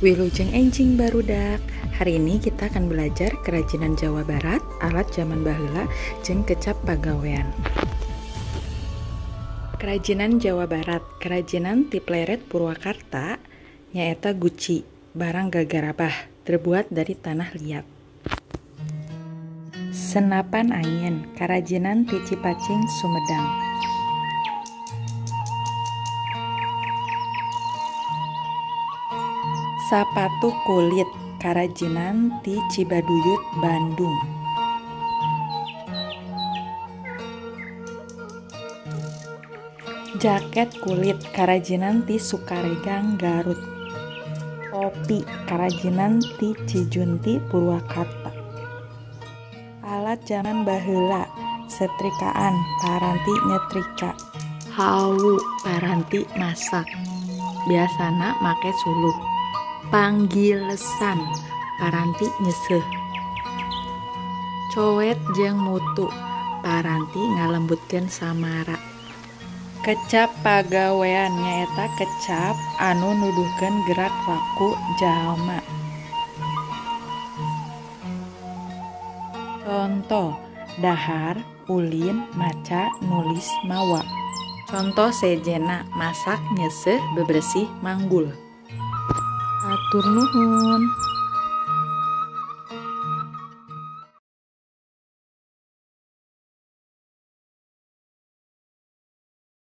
Wilujeng enjing barudak. Hari ini kita akan belajar kerajinan Jawa Barat, alat zaman baheula jeung kecap pagawean. Kerajinan Jawa Barat, kerajinan ti Pleret Purwakarta nyaeta guci, barang gagarabah, terbuat dari tanah liat. Senapan angin, kerajinan ti Cipacing, Sumedang. Sapatu kulit, kerajinan ti Cibaduyut, Bandung. Jaket kulit, kerajinan ti Sukaregang, Garut. Topi, kerajinan ti Cijunti, Purwakarta. Alat zaman baheula, setrikaan, paranti nyetrika. Hawu, paranti masak. Biasana make suluh. Panggilesan, paranti nyeseuh. Coet jeung mutu, paranti ngalembutkeun samara. Kecap pagawean nyaeta kecap anu nuduhkeun gerak laku jalma. Contoh: dahar, ulin, maca, nulis, mawa. Contoh sejena: masak, nyeseuh, bebersih, manggul. Atur nuhun.